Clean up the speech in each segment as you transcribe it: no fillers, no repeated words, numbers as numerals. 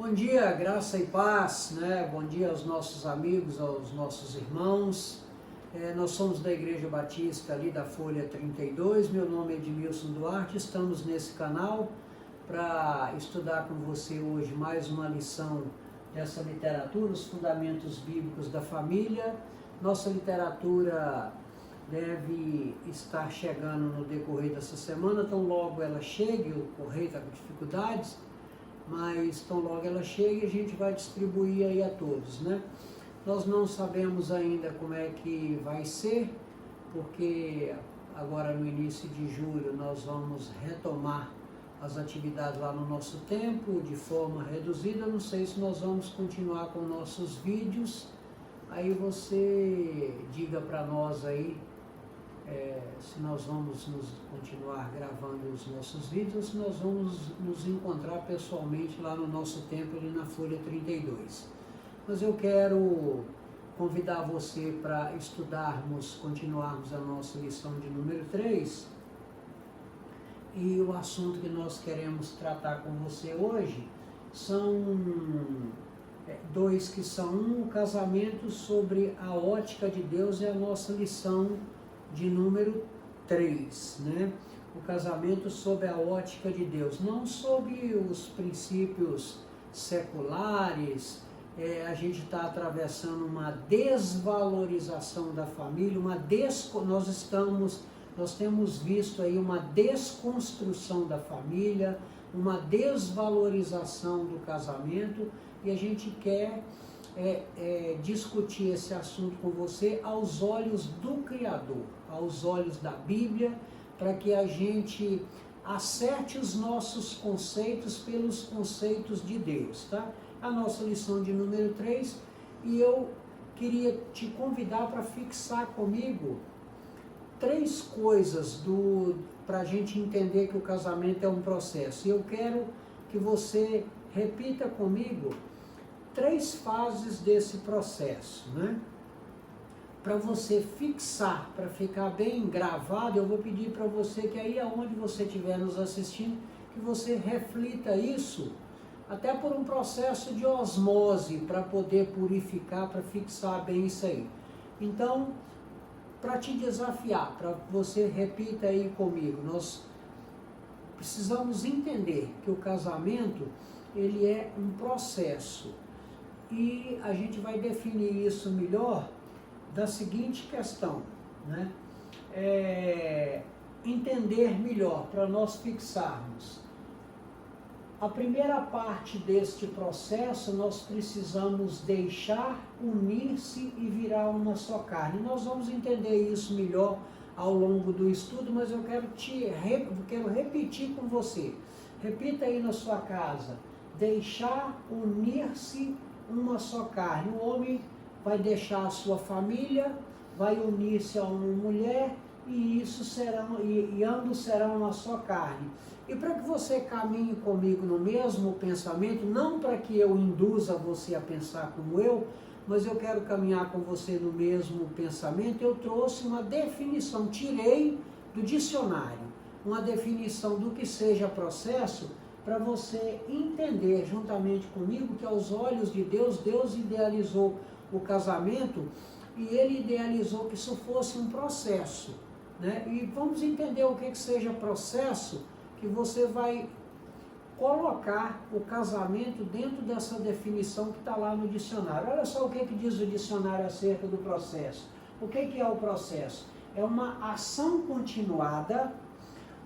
Bom dia, graça e paz, né? Bom dia aos nossos amigos, aos nossos irmãos. Nós somos da Igreja Batista ali da Folha 32, meu nome é Edmilson Duarte, estamos nesse canal para estudar com você hoje mais uma lição dessa literatura, os fundamentos bíblicos da família. Nossa literatura deve estar chegando no decorrer dessa semana, tão logo ela chegue, o correio está com dificuldades, mas tão logo ela chega e a gente vai distribuir aí a todos, né? Nós não sabemos ainda como é que vai ser, porque agora no início de julho nós vamos retomar as atividades lá no nosso templo de forma reduzida. Não sei se nós vamos continuar com nossos vídeos, aí você diga para nós aí se nós vamos continuar gravando os nossos vídeos ou se nós vamos nos encontrar pessoalmente lá no nosso templo, ali na Folha 32. Mas eu quero convidar você para continuarmos a nossa lição de número 3. E o assunto que nós queremos tratar com você hoje são dois que são o casamento sobre a ótica de Deus, é a nossa lição de número 3, né? O casamento sob a ótica de Deus, não sobre os princípios seculares. A gente está atravessando uma desvalorização da família, nós temos visto aí uma desconstrução da família, uma desvalorização do casamento, e a gente quer discutir esse assunto com você aos olhos do Criador, aos olhos da Bíblia, para que a gente acerte os nossos conceitos pelos conceitos de Deus, tá? A nossa lição de número 3, e eu queria te convidar para fixar comigo 3 coisas para a gente entender que o casamento é um processo. E eu quero que você repita comigo 3 fases desse processo, né? Para você fixar, para ficar bem gravado, eu vou pedir para você que aí aonde você estiver nos assistindo, que você reflita isso, até por um processo de osmose, para poder purificar, para fixar bem isso aí. Então, para te desafiar, para você repita aí comigo, nós precisamos entender que o casamento, ele é um processo. E a gente vai definir isso melhor da seguinte questão, né? Entender melhor, para nós fixarmos. A primeira parte deste processo, nós precisamos deixar unir-se e virar uma só carne. Nós vamos entender isso melhor ao longo do estudo, mas eu quero repetir com você. Repita aí na sua casa: deixar unir-se uma só carne. O homem vai deixar a sua família, vai unir-se a uma mulher, e ambos serão uma só carne. E para que você caminhe comigo no mesmo pensamento, não para que eu induza você a pensar como eu, mas eu quero caminhar com você no mesmo pensamento, eu trouxe uma definição, tirei do dicionário, uma definição do que seja processo, para você entender juntamente comigo que aos olhos de Deus, Deus idealizou o casamento e Ele idealizou que isso fosse um processo, né? E vamos entender o que seja processo, que você vai colocar o casamento dentro dessa definição que está lá no dicionário. Olha só o que diz o dicionário acerca do processo. O que é o processo? É uma ação continuada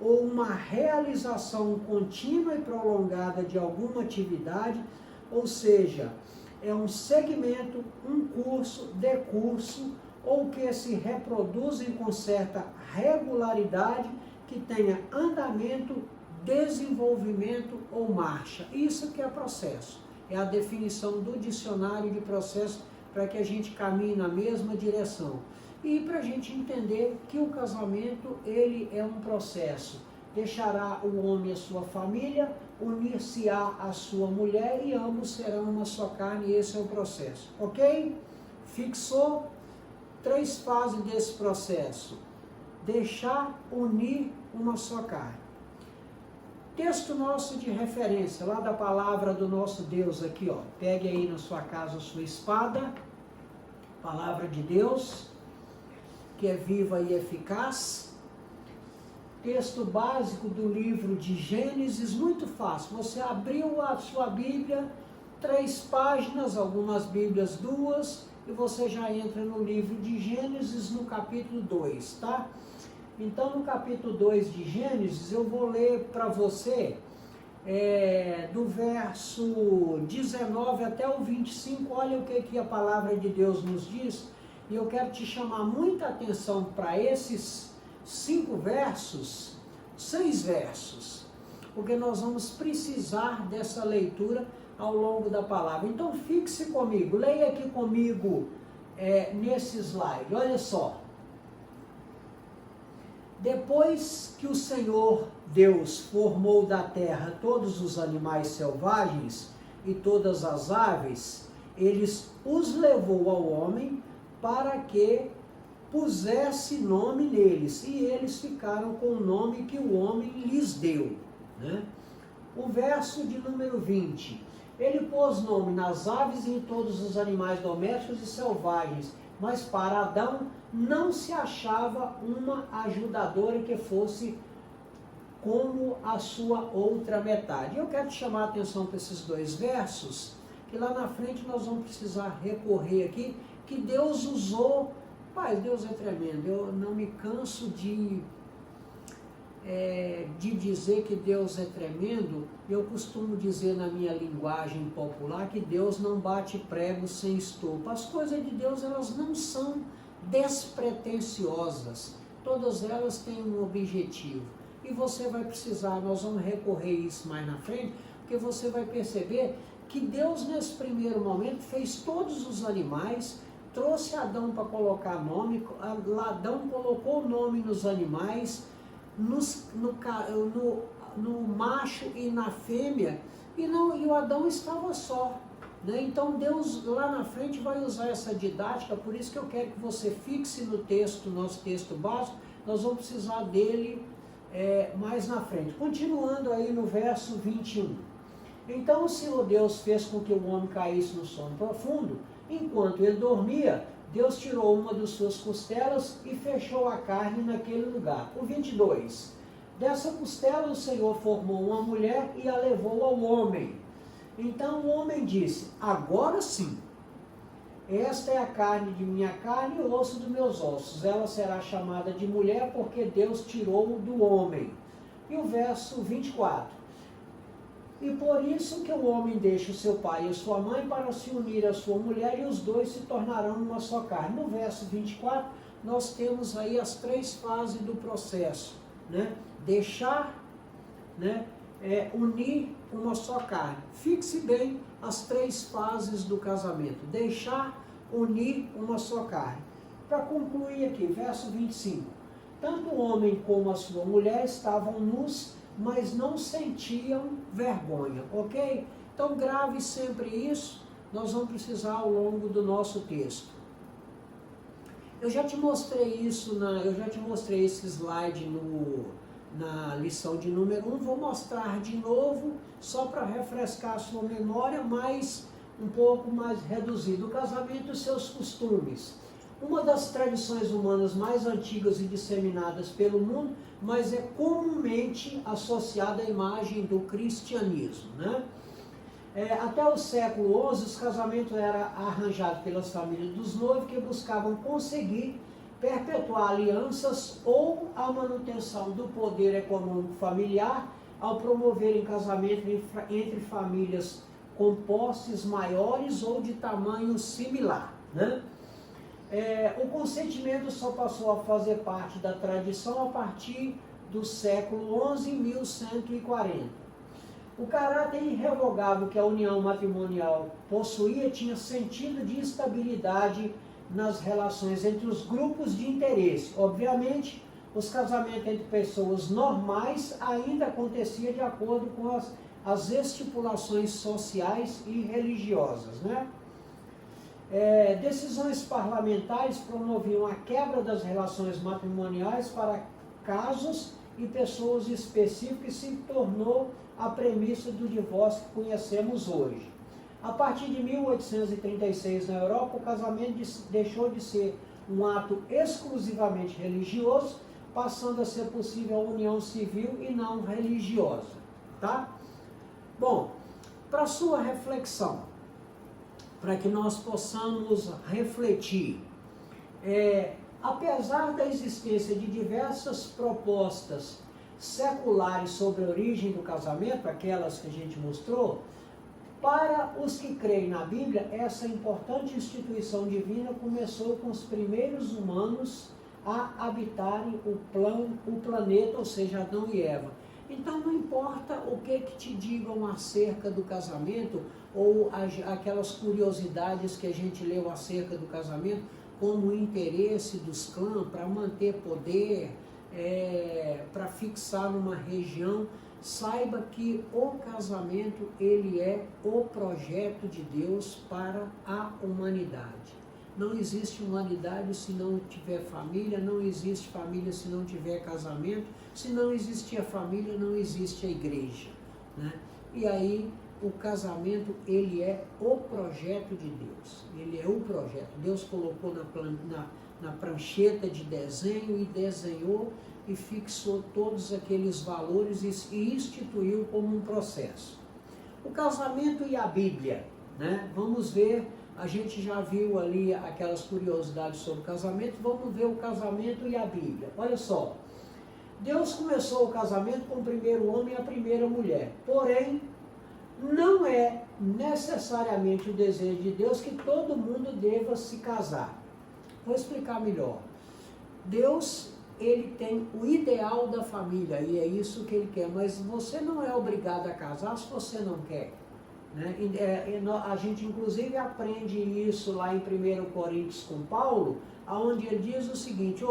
ou uma realização contínua e prolongada de alguma atividade, ou seja, é um segmento, um curso, decurso, ou que se reproduzem com certa regularidade, que tenha andamento, desenvolvimento ou marcha. Isso que é processo. É a definição do dicionário de processo, para que a gente caminhe na mesma direção. E para a gente entender que o casamento, ele é um processo. Deixará o homem a sua família, unir-se-á a sua mulher e ambos serão uma só carne, e esse é o processo. Ok? Fixou? 3 fases desse processo. Deixar unir uma só carne. Texto nosso de referência, lá da palavra do nosso Deus aqui, ó. Pegue aí na sua casa a sua espada, palavra de Deus, que é viva e eficaz. Texto básico do livro de Gênesis, muito fácil. Você abriu a sua Bíblia, 3 páginas, algumas Bíblias 2, e você já entra no livro de Gênesis, no capítulo 2, tá? Então, no capítulo 2 de Gênesis, eu vou ler para você do verso 19 até o 25, olha o que a palavra de Deus nos diz, e eu quero te chamar muita atenção para esses 5 versos, 6 versos, porque nós vamos precisar dessa leitura ao longo da palavra. Então, fixe comigo, leia aqui comigo nesse slide, olha só. Depois que o Senhor Deus formou da terra todos os animais selvagens e todas as aves, ele os levou ao homem para que pusesse nome neles, e eles ficaram com o nome que o homem lhes deu. Né? O verso de número 20, ele pôs nome nas aves e em todos os animais domésticos e selvagens, mas para Adão não se achava uma ajudadora que fosse como a sua outra metade. Eu quero te chamar a atenção para esses 2 versos, que lá na frente nós vamos precisar recorrer aqui, que Deus usou. Pai, Deus é tremendo, eu não me canso de dizer que Deus é tremendo. Eu costumo dizer na minha linguagem popular que Deus não bate prego sem estopa. As coisas de Deus, elas não são despretensiosas, todas elas têm um objetivo, e você vai precisar, nós vamos recorrer a isso mais na frente, porque você vai perceber que Deus nesse primeiro momento fez todos os animais, trouxe Adão para colocar nome, Adão colocou o nome nos animais, no macho e na fêmea, e o Adão estava só. Né? Então Deus lá na frente vai usar essa didática, por isso que eu quero que você fixe no texto, nosso texto básico, nós vamos precisar dele mais na frente. Continuando aí no verso 21. Então o Senhor Deus fez com que o homem caísse no sono profundo. Enquanto ele dormia, Deus tirou uma de suas costelas e fechou a carne naquele lugar. O 22. Dessa costela o Senhor formou uma mulher e a levou ao homem. Então o homem disse, agora sim, esta é a carne de minha carne e o osso dos meus ossos. Ela será chamada de mulher porque Deus tirou do homem. E o verso 24. E por isso que o homem deixa o seu pai e a sua mãe para se unir à sua mulher, e os dois se tornarão uma só carne. No verso 24, nós temos aí as 3 fases do processo. Né? Deixar, né? Unir uma só carne. Fixe bem as 3 fases do casamento. Deixar, unir uma só carne. Para concluir aqui, verso 25. Tanto o homem como a sua mulher estavam nus, mas não sentiam vergonha, ok? Então grave sempre isso, nós vamos precisar ao longo do nosso texto. Eu já te mostrei isso, eu já te mostrei esse slide na lição de número 1, vou mostrar de novo, só para refrescar a sua memória, mas um pouco mais reduzido. O casamento e seus costumes. Uma das tradições humanas mais antigas e disseminadas pelo mundo, mas é comumente associada à imagem do cristianismo. Né? Até o século XI, os casamentos eram arranjados pelas famílias dos noivos que buscavam conseguir perpetuar alianças ou a manutenção do poder econômico familiar ao promoverem casamento entre famílias com posses maiores ou de tamanho similar. Né? O consentimento só passou a fazer parte da tradição a partir do século XI, em 1140. O caráter irrevogável que a união matrimonial possuía tinha sentido de estabilidade nas relações entre os grupos de interesse. Obviamente, os casamentos entre pessoas normais ainda aconteciam de acordo com as estipulações sociais e religiosas. Né? Decisões parlamentares promoviam a quebra das relações matrimoniais para casos e pessoas específicas, e se tornou a premissa do divórcio que conhecemos hoje. A partir de 1836 na Europa, o casamento deixou de ser um ato exclusivamente religioso, passando a ser possível a união civil e não religiosa, tá? Bom, para sua reflexão, para que nós possamos refletir, apesar da existência de diversas propostas seculares sobre a origem do casamento, aquelas que a gente mostrou, para os que creem na Bíblia, essa importante instituição divina começou com os primeiros humanos a habitarem o planeta, ou seja, Adão e Eva. Então não importa o que te digam acerca do casamento, ou aquelas curiosidades que a gente leu acerca do casamento, como o interesse dos clãs para manter poder, para fixar numa região, saiba que o casamento, ele é o projeto de Deus para a humanidade. Não existe humanidade se não tiver família, não existe família se não tiver casamento, se não existir a família, não existe a igreja, né? E aí, o casamento, ele é o projeto de Deus, ele é o projeto. Deus colocou na prancheta de desenho e desenhou e fixou todos aqueles valores e instituiu como um processo. O casamento e a Bíblia, né? Vamos ver, a gente já viu ali aquelas curiosidades sobre o casamento, vamos ver o casamento e a Bíblia. Olha só, Deus começou o casamento com o primeiro homem e a primeira mulher, porém, não é necessariamente o desejo de Deus que todo mundo deva se casar. Vou explicar melhor. Deus, ele tem o ideal da família, e é isso que ele quer, mas você não é obrigado a casar se você não quer, né? A gente inclusive aprende isso lá em 1 Coríntios com Paulo, onde ele diz o seguinte: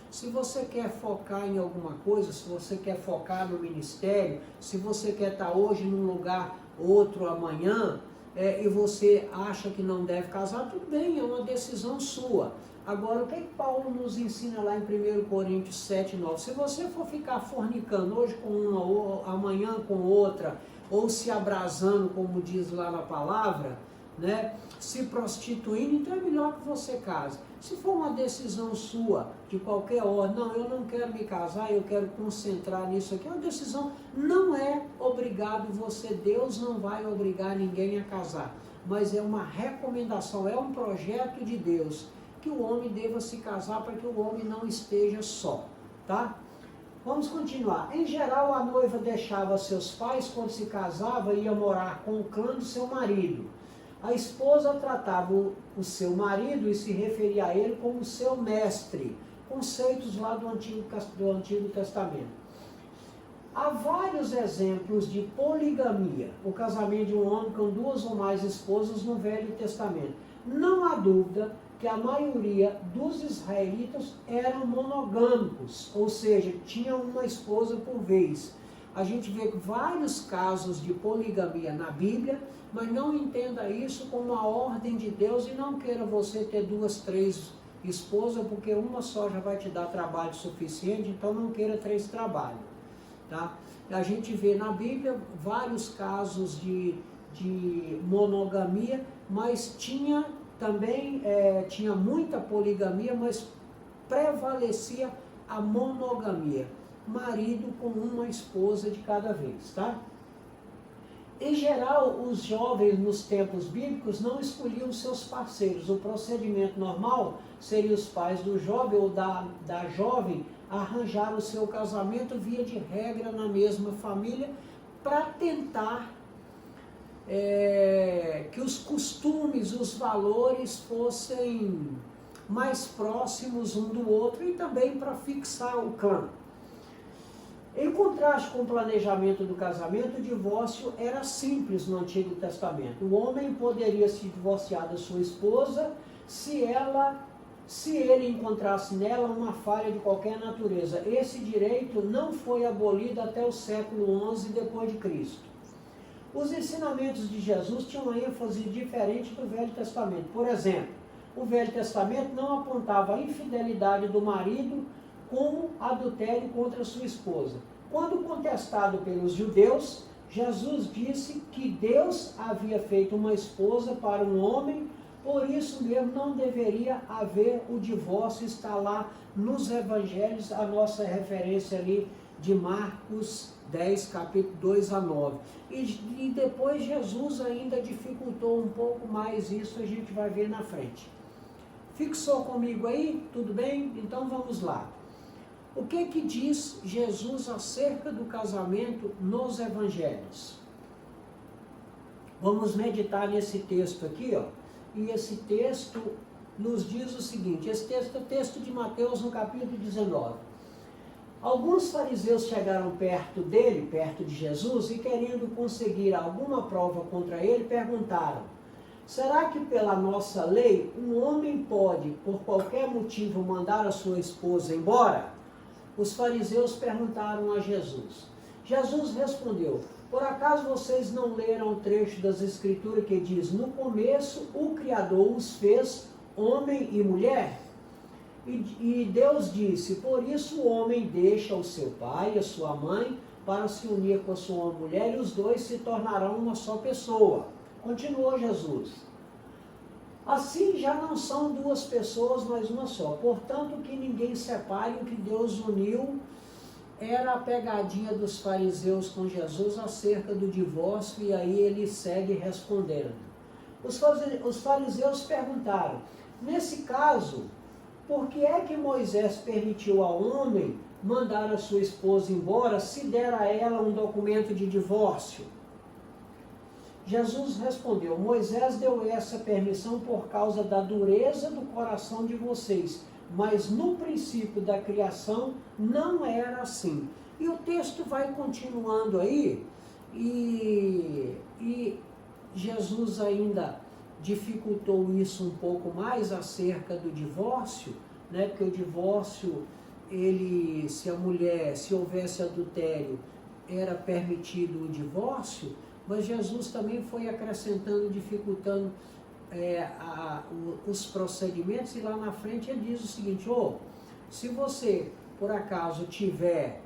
se você quer focar em alguma coisa, se você quer focar no ministério, se você quer estar hoje num lugar, outro amanhã, e você acha que não deve casar, tudo bem, é uma decisão sua. Agora, o que Paulo nos ensina lá em 1 Coríntios 7, 9? Se você for ficar fornicando hoje com uma, ou amanhã com outra, ou se abrasando, como diz lá na palavra, né, se prostituindo, então é melhor que você case. Se for uma decisão sua, de qualquer ordem, não, eu não quero me casar, eu quero concentrar nisso aqui, é uma decisão, não é obrigado você, Deus não vai obrigar ninguém a casar, mas é uma recomendação, é um projeto de Deus, que o homem deva se casar para que o homem não esteja só, tá? Vamos continuar. Em geral, a noiva deixava seus pais quando se casava e ia morar com o clã do seu marido. A esposa tratava o seu marido e se referia a ele como seu mestre, conceitos lá do Antigo Testamento. Há vários exemplos de poligamia, o casamento de um homem com duas ou mais esposas no Velho Testamento. Não há dúvida que a maioria dos israelitas eram monogâmicos, ou seja, tinham uma esposa por vez. A gente vê vários casos de poligamia na Bíblia, mas não entenda isso como a ordem de Deus e não queira você ter 2, 3 esposas, porque uma só já vai te dar trabalho suficiente, então não queira 3 trabalhos, tá? A gente vê na Bíblia vários casos de monogamia, mas tinha também tinha muita poligamia, mas prevalecia a monogamia. Marido com uma esposa de cada vez, tá? Em geral, os jovens nos tempos bíblicos não escolhiam seus parceiros. O procedimento normal seria os pais do jovem ou da jovem arranjar o seu casamento via de regra na mesma família para tentar que os costumes, os valores fossem mais próximos um do outro e também para fixar o clã. Em contraste com o planejamento do casamento, o divórcio era simples no Antigo Testamento. O homem poderia se divorciar da sua esposa se ele encontrasse nela uma falha de qualquer natureza. Esse direito não foi abolido até o século XI depois de Cristo. Os ensinamentos de Jesus tinham uma ênfase diferente do Velho Testamento. Por exemplo, o Velho Testamento não apontava a infidelidade do marido como adultério contra sua esposa. Quando contestado pelos judeus, Jesus disse que Deus havia feito uma esposa para um homem, por isso mesmo não deveria haver o divórcio. Está lá nos evangelhos, a nossa referência ali de Marcos 10, capítulo 2 a 9. E depois Jesus ainda dificultou um pouco mais isso, a gente vai ver na frente. Fixou comigo aí? Tudo bem? Então vamos lá. O que diz Jesus acerca do casamento nos evangelhos? Vamos meditar nesse texto aqui, ó. E esse texto nos diz o seguinte, esse texto é o texto de Mateus no capítulo 19. Alguns fariseus chegaram perto dele, perto de Jesus, e querendo conseguir alguma prova contra ele, perguntaram: será que pela nossa lei um homem pode, por qualquer motivo, mandar a sua esposa embora? Os fariseus perguntaram a Jesus. Jesus respondeu: por acaso vocês não leram o trecho das Escrituras que diz: no começo o Criador os fez homem e mulher? E Deus disse: por isso o homem deixa o seu pai e a sua mãe para se unir com a sua mulher, e os dois se tornarão uma só pessoa. Continuou Jesus: assim já não são duas pessoas, mas uma só. Portanto, que ninguém separe o que Deus uniu. Era a pegadinha dos fariseus com Jesus acerca do divórcio, e aí ele segue respondendo. Os fariseus perguntaram: nesse caso, por que é que Moisés permitiu ao homem mandar a sua esposa embora se der a ela um documento de divórcio? Jesus respondeu: Moisés deu essa permissão por causa da dureza do coração de vocês, mas no princípio da criação não era assim. E o texto vai continuando aí, e Jesus ainda dificultou isso um pouco mais acerca do divórcio, né? Porque o divórcio, se houvesse adultério, era permitido o divórcio, mas Jesus também foi acrescentando, dificultando os procedimentos, e lá na frente ele diz o seguinte: se você por acaso tiver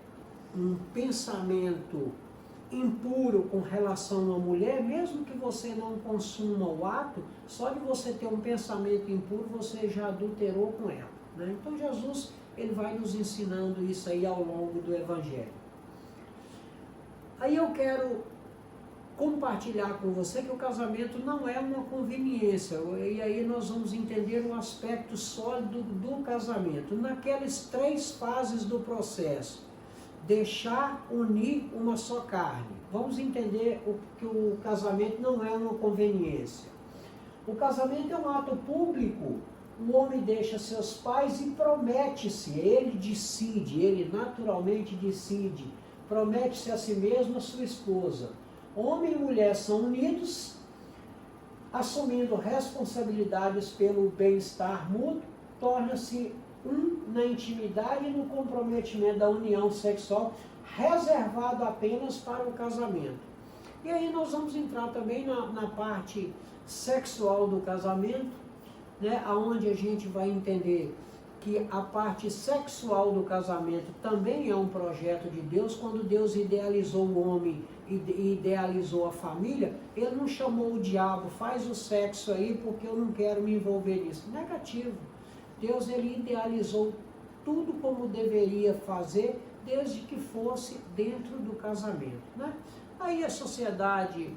um pensamento impuro com relação a uma mulher, mesmo que você não consuma o ato, só de você ter um pensamento impuro, você já adulterou com ela, né? Então Jesus, ele vai nos ensinando isso aí ao longo do Evangelho. Aí eu quero compartilhar com você que o casamento não é uma conveniência, e aí nós vamos entender um aspecto sólido do casamento, naquelas 3 fases do processo: deixar, unir, uma só carne. Vamos entender que o casamento não é uma conveniência. O casamento é um ato público. O homem deixa seus pais e promete-se, ele decide, ele naturalmente decide, promete-se a si mesmo, a sua esposa. Homem e mulher são unidos, assumindo responsabilidades pelo bem-estar mútuo, torna-se na intimidade e no comprometimento da união sexual, reservado apenas para o casamento. E aí nós vamos entrar também na parte sexual do casamento, né, onde a gente vai entender que a parte sexual do casamento também é um projeto de Deus. Quando Deus idealizou o homem e idealizou a família, ele não chamou o diabo: faz o sexo aí porque eu não quero me envolver nisso. Negativo. Deus, ele idealizou tudo como deveria fazer, desde que fosse dentro do casamento, né? Aí a sociedade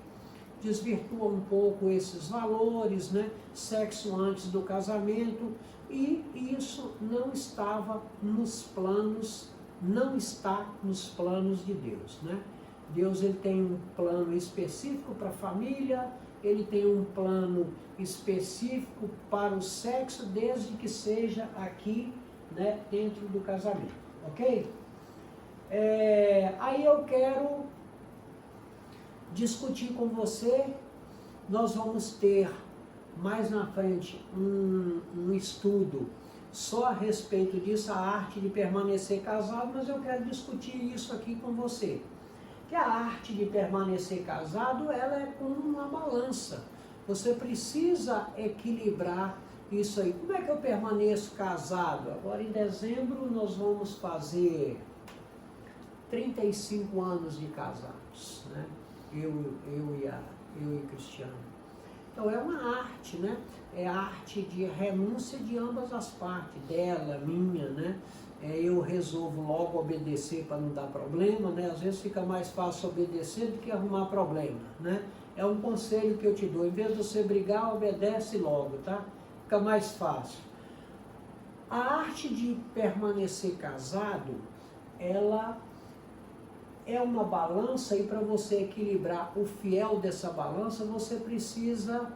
desvirtua um pouco esses valores, né? Sexo antes do casamento, e isso não estava nos planos, não está nos planos de Deus, né? Deus, ele tem um plano específico para a família, ele tem um plano específico para o sexo, desde que seja aqui, né, dentro do casamento, ok? Aí eu quero discutir com você. Nós vamos ter mais na frente um estudo só a respeito disso, a arte de permanecer casado, mas eu quero discutir isso aqui com você. Que a arte de permanecer casado, ela é como uma balança. Você precisa equilibrar isso aí. Como é que eu permaneço casado? Agora em dezembro nós vamos fazer 35 anos de casados, né? Eu e Cristiano. Então é uma arte, né? É a arte de renúncia de ambas as partes, dela, minha, né? Eu resolvo logo obedecer para não dar problema, né? Às vezes fica mais fácil obedecer do que arrumar problema, né? É um conselho que eu te dou, em vez de você brigar, obedece logo, tá? Fica mais fácil. A arte de permanecer casado, ela é uma balança, e para você equilibrar o fiel dessa balança, você precisa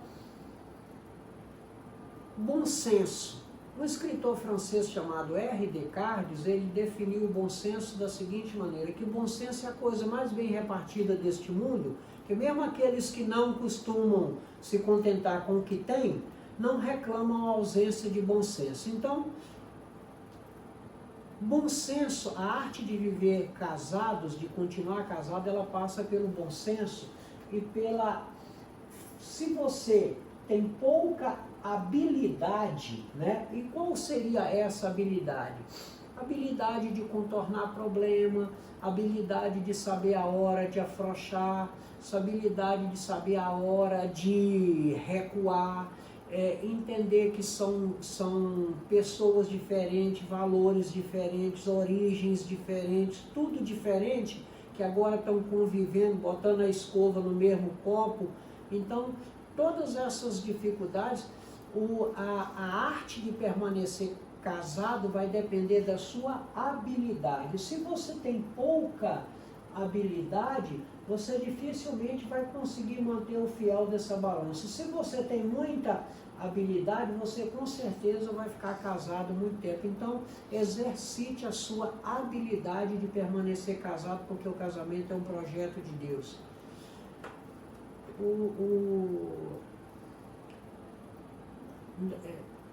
bom senso. Um escritor francês chamado R. Descartes, ele definiu o bom senso da seguinte maneira, que o bom senso é a coisa mais bem repartida deste mundo, que mesmo aqueles que não costumam se contentar com o que têm, não reclamam a ausência de bom senso. Então, bom senso, a arte de viver casados, de continuar casado, ela passa pelo bom senso e pela... Se você tem pouca habilidade, né? E qual seria essa habilidade? Habilidade de contornar problema, habilidade de saber a hora de afrouxar, habilidade de saber a hora de recuar, entender que são pessoas diferentes, valores diferentes, origens diferentes, tudo diferente, que agora estão convivendo, botando a escova no mesmo copo. Então, todas essas dificuldades, a arte de permanecer casado vai depender da sua habilidade. Se você tem pouca habilidade, você dificilmente vai conseguir manter o fiel dessa balança. Se você tem muita habilidade, você com certeza vai ficar casado muito tempo. Então, exercite a sua habilidade de permanecer casado, porque o casamento é um projeto de Deus.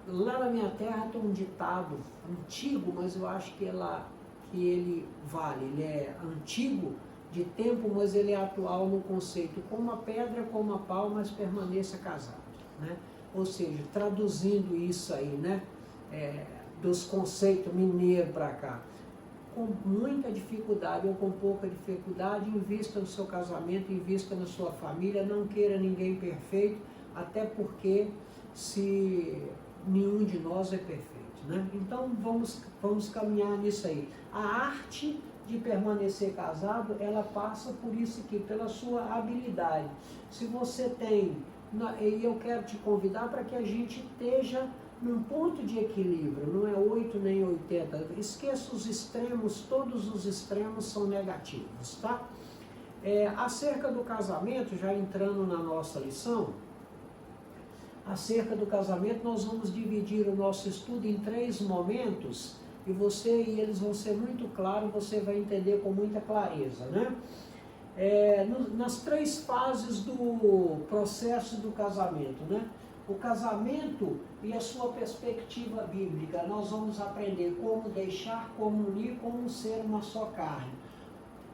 Lá na minha terra tem um ditado antigo, mas eu acho que ele vale. Ele é antigo de tempo, mas ele é atual no conceito. Como a pedra, como a pau, mas permaneça casado, né? Ou seja, traduzindo isso aí, né? Dos conceitos mineiros para cá. Com muita dificuldade ou com pouca dificuldade, invista no seu casamento, invista na sua família, não queira ninguém perfeito, até porque se nenhum de nós é perfeito, né? Então vamos caminhar nisso aí. A arte de permanecer casado, ela passa por isso aqui, pela sua habilidade. Se você tem, e eu quero te convidar para que a gente esteja num ponto de equilíbrio, não é 8 nem 80, esqueça os extremos, todos os extremos são negativos, tá? Acerca do casamento, já entrando na nossa lição, acerca do casamento nós vamos dividir o nosso estudo em 3 momentos, e eles vão ser muito claros, você vai entender com muita clareza, né? Nas 3 fases do processo do casamento, né? O casamento e a sua perspectiva bíblica. Nós vamos aprender como deixar, como unir, como ser uma só carne.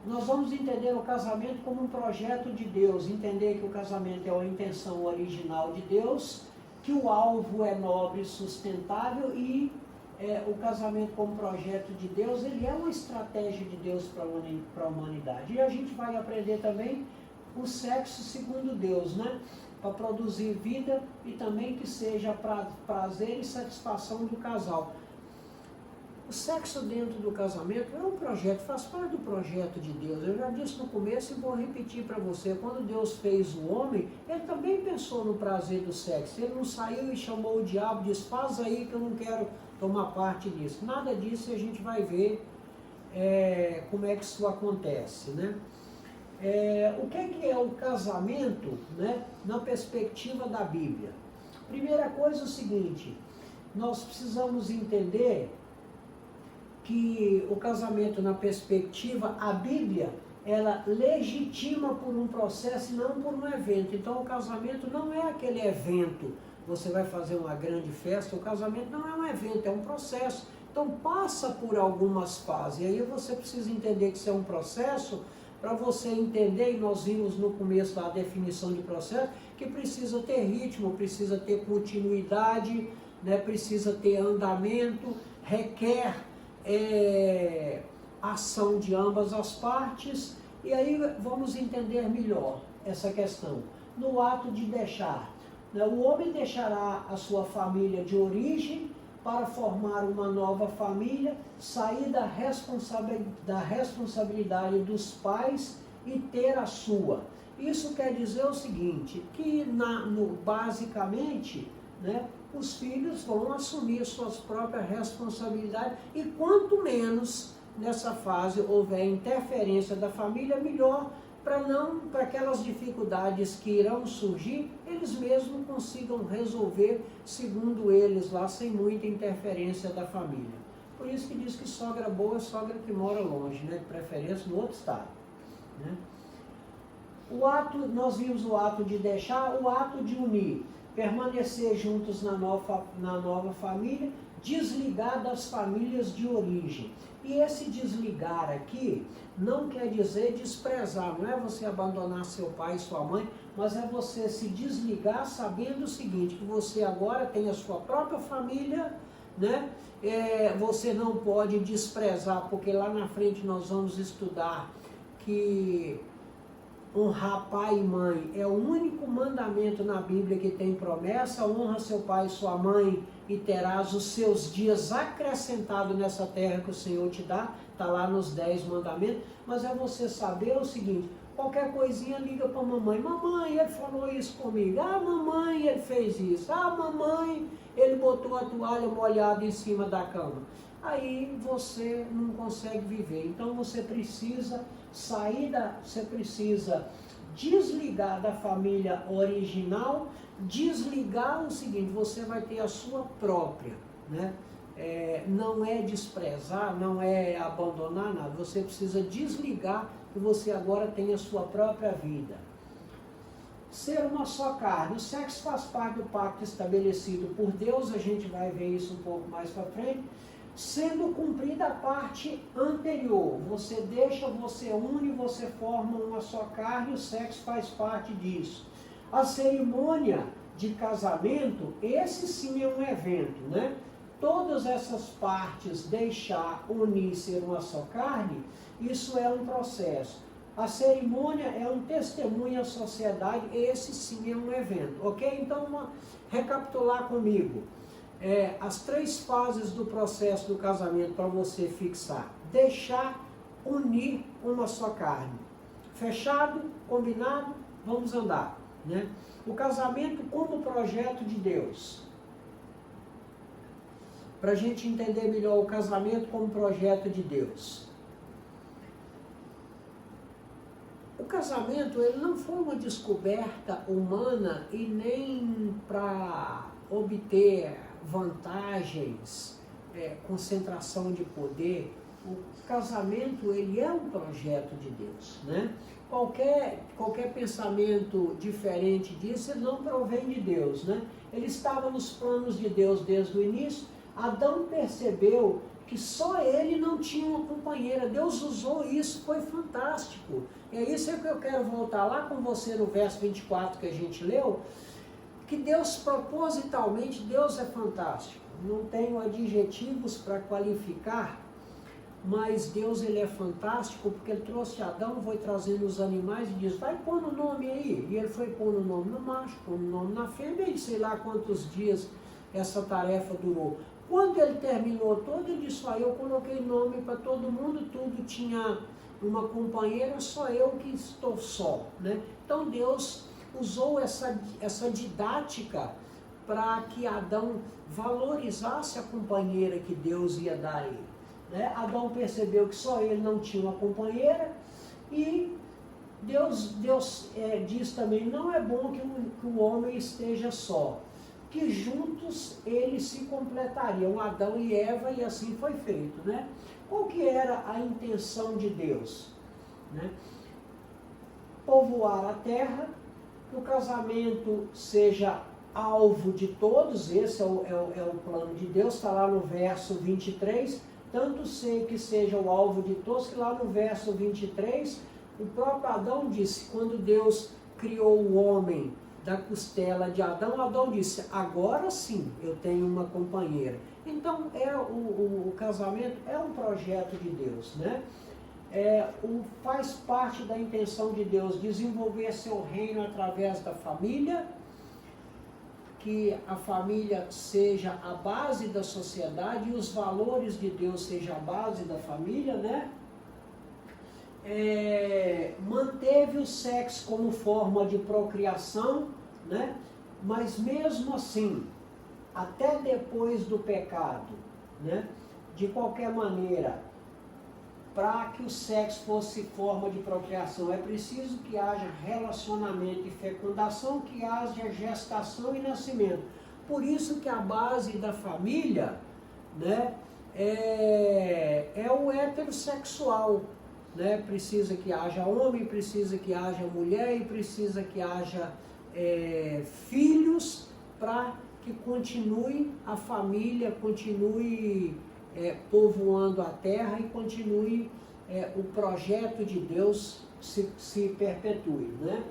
Nós vamos entender o casamento como um projeto de Deus, entender que o casamento é uma intenção original de Deus, que o alvo é nobre e sustentável, e o casamento como projeto de Deus, ele é uma estratégia de Deus para a humanidade. E a gente vai aprender também o sexo segundo Deus, né? Para produzir vida e também que seja prazer e satisfação do casal. O sexo dentro do casamento é um projeto, faz parte do projeto de Deus. Eu já disse no começo e vou repetir para você, quando Deus fez o homem, ele também pensou no prazer do sexo. Ele não saiu e chamou o diabo e disse, faz aí que eu não quero tomar parte nisso. Nada disso, e a gente vai ver como é que isso acontece, né? O que é o casamento, né, na perspectiva da Bíblia? Primeira coisa é o seguinte, nós precisamos entender que o casamento na perspectiva, a Bíblia, ela legitima por um processo e não por um evento. Então o casamento não é aquele evento, você vai fazer uma grande festa, o casamento não é um evento, é um processo. Então passa por algumas fases, e aí você precisa entender que isso é um processo, para você entender, e nós vimos no começo da definição de processo, que precisa ter ritmo, precisa ter continuidade, né? Precisa ter andamento, requer ação de ambas as partes. E aí vamos entender melhor essa questão. No ato de deixar, né? O homem deixará a sua família de origem para formar uma nova família, sair da responsabilidade dos pais e ter a sua. Isso quer dizer o seguinte, que basicamente, né, os filhos vão assumir suas próprias responsabilidades, e quanto menos nessa fase houver interferência da família, melhor, para aquelas dificuldades que irão surgir, eles mesmos consigam resolver, segundo eles lá, sem muita interferência da família. Por isso que diz que sogra boa é sogra que mora longe, né, de preferência no outro estado, né? Nós vimos o ato de deixar, o ato de unir, permanecer juntos na nova família, desligar das famílias de origem. E esse desligar aqui não quer dizer desprezar, não é você abandonar seu pai e sua mãe, mas é você se desligar sabendo o seguinte, que você agora tem a sua própria família, né? Você não pode desprezar, porque lá na frente nós vamos estudar que honrar pai e mãe é o único mandamento na Bíblia que tem promessa. Honra seu pai e sua mãe e terás os seus dias acrescentados nessa terra que o Senhor te dá. Está lá nos 10 mandamentos. Mas é você saber o seguinte, qualquer coisinha liga para a mamãe. Mamãe, ele falou isso comigo. Ah, mamãe, ele fez isso. Ah, mamãe, ele botou a toalha molhada em cima da cama. Aí você não consegue viver. Então você precisa você precisa desligar da família original, desligar o seguinte, você vai ter a sua própria, né? Não é desprezar, não é abandonar nada, você precisa desligar e você agora tem a sua própria vida. Ser uma só carne, o sexo faz parte do pacto estabelecido por Deus, a gente vai ver isso um pouco mais para frente. Sendo cumprida a parte anterior, você deixa, você une, você forma uma só carne, o sexo faz parte disso. A cerimônia de casamento, esse sim é um evento, né? Todas essas partes, deixar, unir, ser uma só carne, isso é um processo. A cerimônia é um testemunho à sociedade, esse sim é um evento, ok? Então, recapitular comigo. As 3 fases do processo do casamento para você fixar. Deixar, unir uma só carne. Fechado, combinado, vamos andar, né? O casamento como projeto de Deus. Para a gente entender melhor o casamento como projeto de Deus. O casamento, ele não foi uma descoberta humana e nem para obter vantagens, concentração de poder. O casamento, ele é um projeto de Deus, né? Qualquer pensamento diferente disso, ele não provém de Deus, né? Ele estava nos planos de Deus desde o início. Adão percebeu que só ele não tinha uma companheira. Deus usou isso, foi fantástico. E é isso que eu quero voltar lá com você no verso 24 que a gente leu, que Deus propositalmente, Deus é fantástico. Não tenho adjetivos para qualificar, mas Deus, ele é fantástico porque ele trouxe Adão, foi trazendo os animais e diz, vai pôr no nome aí. E ele foi pôr no nome no macho, pôr no nome na fêmea, e sei lá quantos dias essa tarefa durou. Quando ele terminou todo, ele disse, eu coloquei nome para todo mundo, tudo tinha uma companheira, só eu que estou só, né? Então Deus usou essa didática para que Adão valorizasse a companheira que Deus ia dar a ele, né? Adão percebeu que só ele não tinha uma companheira e Deus diz também, não é bom que o homem esteja só, que juntos eles se completariam, Adão e Eva, e assim foi feito, né? Qual que era a intenção de Deus, né? Povoar a terra, que o casamento seja alvo de todos, esse é o plano de Deus, está lá no verso 23, tanto sei que seja o alvo de todos, que lá no verso 23, o próprio Adão disse, quando Deus criou o homem da costela de Adão, Adão disse, agora sim eu tenho uma companheira. Então o casamento é um projeto de Deus, né? Faz parte da intenção de Deus desenvolver seu reino através da família, que a família seja a base da sociedade e os valores de Deus sejam a base da família, né? Manteve o sexo como forma de procriação, né? Mas mesmo assim, até depois do pecado, né? De qualquer maneira, para que o sexo fosse forma de procriação, é preciso que haja relacionamento e fecundação, que haja gestação e nascimento. Por isso que a base da família, né, é o heterossexual, né? Precisa que haja homem, precisa que haja mulher e precisa que haja filhos para que continue a família, continue povoando a terra e continue o projeto de Deus se perpetue, né?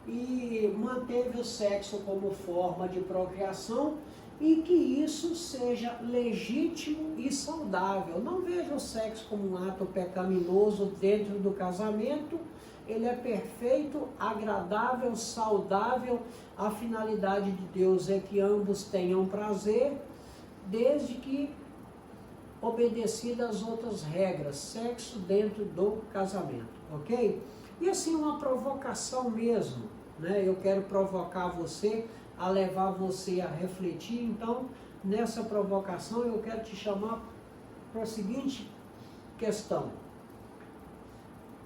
E manteve o sexo como forma de procriação e que isso seja legítimo e saudável. Não veja o sexo como um ato pecaminoso dentro do casamento. Ele é perfeito, agradável, saudável. A finalidade de Deus é que ambos tenham prazer, desde que obedecidas as outras regras, sexo dentro do casamento, ok? E assim, uma provocação mesmo, né? Eu quero provocar você, a levar você a refletir. Então, nessa provocação, eu quero te chamar para a seguinte questão.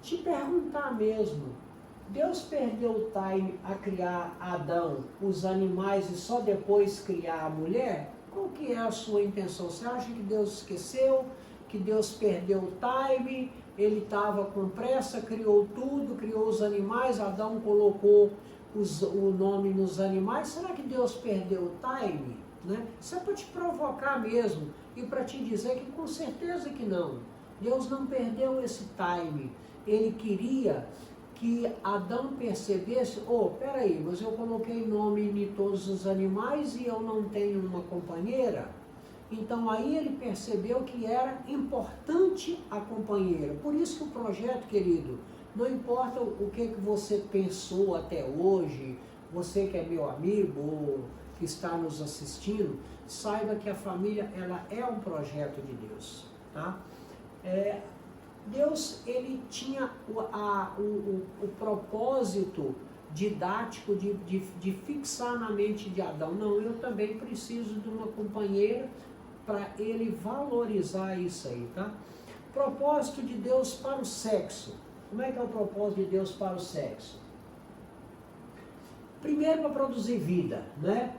Te perguntar mesmo, Deus perdeu o time a criar Adão, os animais, e só depois criar a mulher? Qual que é a sua intenção? Você acha que Deus esqueceu, que Deus perdeu o time, ele estava com pressa, criou tudo, criou os animais, Adão colocou o nome nos animais? Será que Deus perdeu o time? Né? Isso é para te provocar mesmo e para te dizer que com certeza que não. Deus não perdeu esse time. Ele queria que Adão percebesse, peraí, mas eu coloquei nome em todos os animais e eu não tenho uma companheira? Então aí ele percebeu que era importante a companheira. Por isso que o projeto, querido, não importa o que você pensou até hoje, você que é meu amigo ou que está nos assistindo, saiba que a família, ela é um projeto de Deus, tá? Deus, ele tinha o propósito didático de fixar na mente de Adão, não, eu também preciso de uma companheira, para ele valorizar isso aí, tá? Propósito de Deus para o sexo. Como é que é o propósito de Deus para o sexo? Primeiro, para produzir vida, né?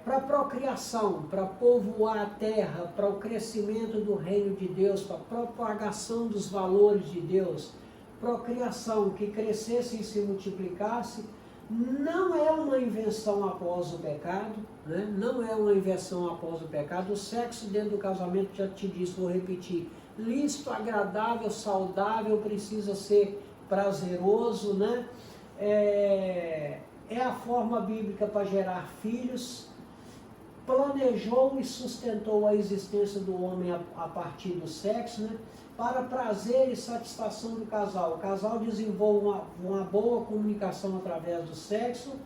Para procriação, para povoar a terra, para o crescimento do reino de Deus, para a propagação dos valores de Deus, procriação, que crescesse e se multiplicasse. Não é uma invenção após o pecado, né? Não é uma invenção após o pecado. O sexo dentro do casamento, já te disse, vou repetir, lícito, agradável, saudável, precisa ser prazeroso, né? É a forma bíblica para gerar filhos, planejou e sustentou a existência do homem a partir do sexo, né? Para prazer e satisfação do casal. O casal desenvolve uma boa comunicação através do sexo.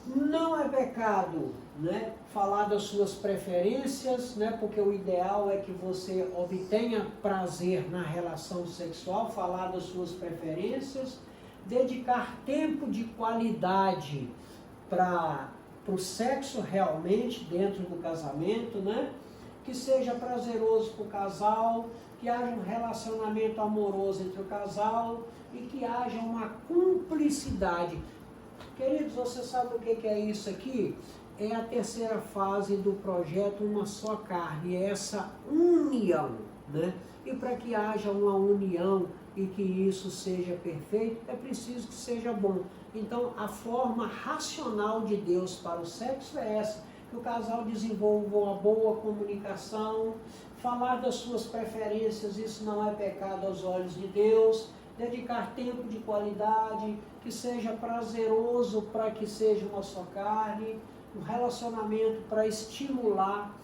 Não é pecado, né, falar das suas preferências, né, porque o ideal é que você obtenha prazer na relação sexual, falar das suas preferências, dedicar tempo de qualidade para o sexo realmente dentro do casamento, né, que seja prazeroso para o casal, que haja um relacionamento amoroso entre o casal e que haja uma cumplicidade. Queridos, você sabe o que é isso aqui? É a terceira fase do projeto Uma Só Carne, é essa união, né? E para que haja uma união e que isso seja perfeito, é preciso que seja bom. Então, a forma racional de Deus para o sexo é essa, que o casal desenvolva uma boa comunicação, falar das suas preferências, isso não é pecado aos olhos de Deus, dedicar tempo de qualidade, que seja prazeroso para que seja uma só carne, um relacionamento para estimular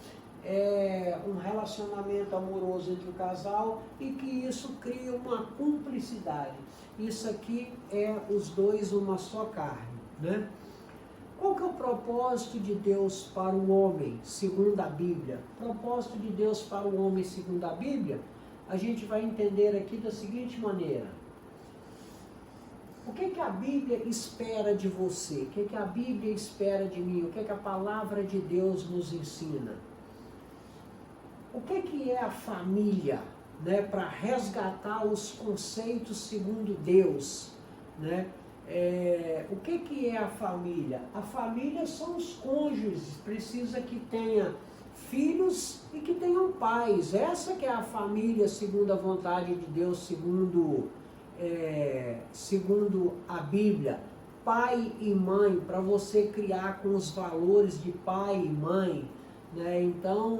um relacionamento amoroso entre o casal e que isso crie uma cumplicidade. Isso aqui é os dois uma só carne, né? Qual que é o propósito de Deus para o homem, segundo a Bíblia? O propósito de Deus para o homem, segundo a Bíblia, a gente vai entender aqui da seguinte maneira. O que a Bíblia espera de você? O que a Bíblia espera de mim? O que a palavra de Deus nos ensina? O que é a família, né, para resgatar os conceitos segundo Deus, né? O que é a família? A família são os cônjuges, precisa que tenha filhos e que tenham pais. Essa que é a família segundo a vontade de Deus, segundo a Bíblia. Pai e mãe, para você criar com os valores de pai e mãe, né? Então,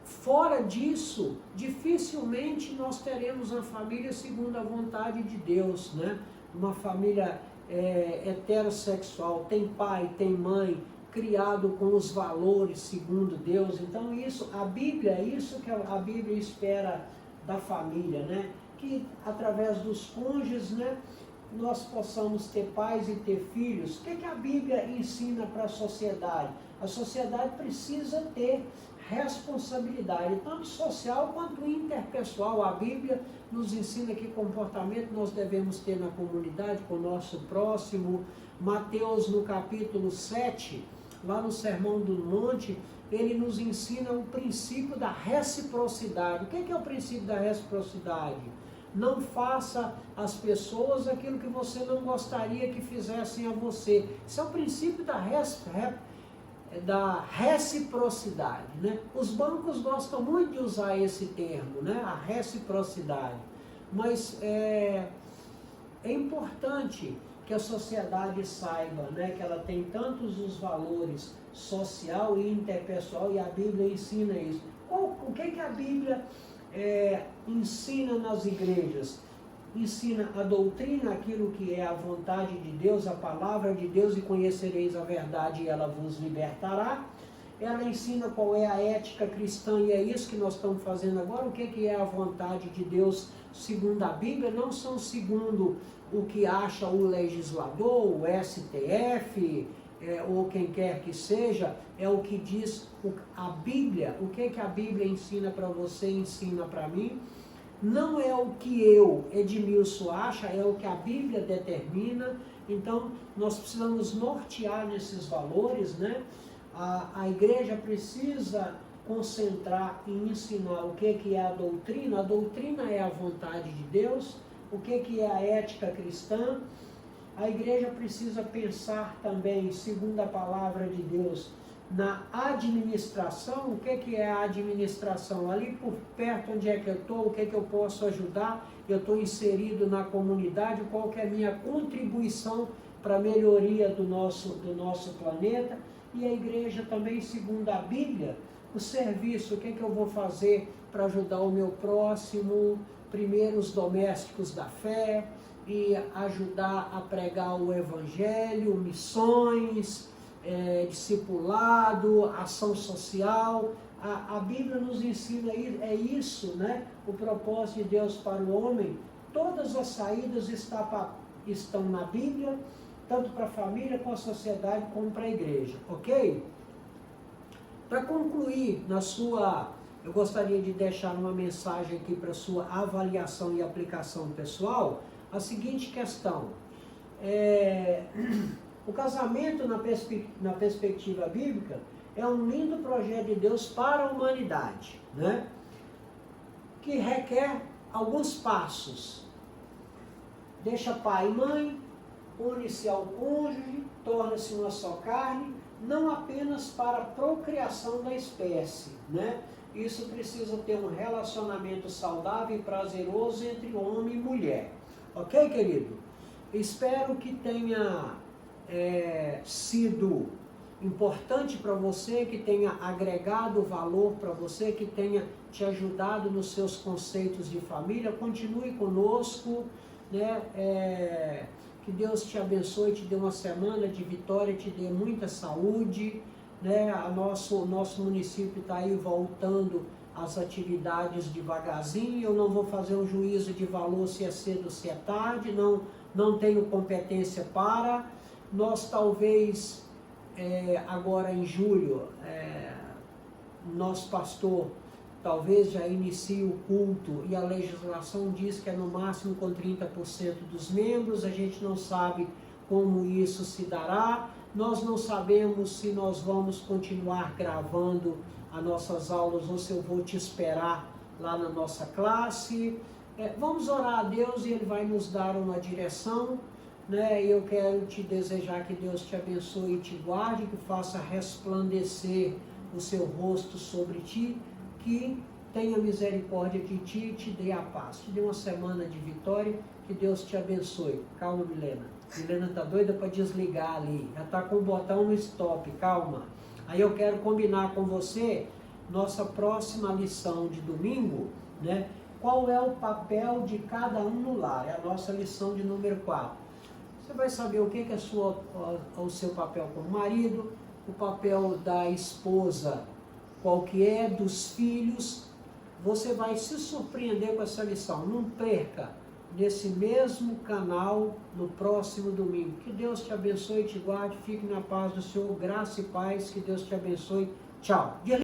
fora disso, dificilmente nós teremos uma família segundo a vontade de Deus, né? Uma família heterossexual, tem pai, tem mãe, criado com os valores segundo Deus. Então isso, a Bíblia, é isso que a Bíblia espera da família, né? Que através dos cônjuges, né, nós possamos ter pais e ter filhos. O que a Bíblia ensina para a sociedade? A sociedade precisa ter responsabilidade, tanto social quanto interpessoal. A Bíblia nos ensina que comportamento nós devemos ter na comunidade, com o nosso próximo. Mateus, no capítulo 7, lá no Sermão do Monte, ele nos ensina o princípio da reciprocidade. O que é o princípio da reciprocidade? Não faça às pessoas aquilo que você não gostaria que fizessem a você. Isso é o princípio da reciprocidade, né? Os bancos gostam muito de usar esse termo, né? A reciprocidade. Mas é importante que a sociedade saiba, né, que ela tem tantos os valores social e interpessoal, e a Bíblia ensina isso. O que a Bíblia ensina nas igrejas? Ensina a doutrina, aquilo que é a vontade de Deus, a palavra de Deus, e conhecereis a verdade e ela vos libertará. Ela ensina qual é a ética cristã, e é isso que nós estamos fazendo agora. O que é a vontade de Deus segundo a Bíblia? Não são segundo o que acha o legislador, o STF, ou quem quer que seja, é o que diz a Bíblia. O que a Bíblia ensina para você, ensina para mim. Não é o que eu, Edmilson, acha, é o que a Bíblia determina. Então, nós precisamos nortear nesses valores, né? A igreja precisa concentrar em ensinar o que é a doutrina. A doutrina é a vontade de Deus. O que é a ética cristã. A igreja precisa pensar também, segundo a palavra de Deus, na administração. O que é a administração? Ali por perto onde é que eu estou, o que eu posso ajudar? Eu estou inserido na comunidade, qual que é a minha contribuição para a melhoria do nosso planeta? E a igreja também, segundo a Bíblia, o serviço, o que eu vou fazer para ajudar o meu próximo? Primeiro os domésticos da fé, e ajudar a pregar o Evangelho, missões, discipulado, ação social. A Bíblia nos ensina isso, né? O propósito de Deus para o homem. Todas as saídas estão na Bíblia, tanto para a família, com a sociedade, como para a igreja, ok? Para concluir, eu gostaria de deixar uma mensagem aqui para a sua avaliação e aplicação pessoal, a seguinte questão. O casamento, na perspectiva bíblica, é um lindo projeto de Deus para a humanidade, né? Que requer alguns passos. Deixa pai e mãe, une-se ao cônjuge, torna-se uma só carne, não apenas para a procriação da espécie, né? Isso precisa ter um relacionamento saudável e prazeroso entre homem e mulher. Ok, querido? Espero que tenha sido importante para você, que tenha agregado valor para você, que tenha te ajudado nos seus conceitos de família, continue conosco, né? Que Deus te abençoe, te dê uma semana de vitória, te dê muita saúde, né? O nosso município está aí voltando às atividades devagarzinho. Eu não vou fazer um juízo de valor se é cedo ou se é tarde, não tenho competência para. Nós talvez, agora em julho, nosso pastor talvez já inicie o culto e a legislação diz que é no máximo com 30% dos membros, a gente não sabe como isso se dará, nós não sabemos se nós vamos continuar gravando as nossas aulas ou se eu vou te esperar lá na nossa classe. Vamos orar a Deus e Ele vai nos dar uma direção, né? Eu quero te desejar que Deus te abençoe e te guarde, que faça resplandecer o seu rosto sobre ti, que tenha misericórdia de ti e te dê a paz. Te dê uma semana de vitória, que Deus te abençoe. Calma, Milena. Milena tá doida para desligar ali. Já tá com o botão no stop, calma. Aí eu quero combinar com você, nossa próxima lição de domingo, né? Qual é o papel de cada um no lar? É a nossa lição de número 4. Você vai saber o que é o seu papel como marido, o papel da esposa, qual que é, dos filhos. Você vai se surpreender com essa lição. Não perca nesse mesmo canal no próximo domingo. Que Deus te abençoe e te guarde. Fique na paz do Senhor. Graça e paz. Que Deus te abençoe. Tchau.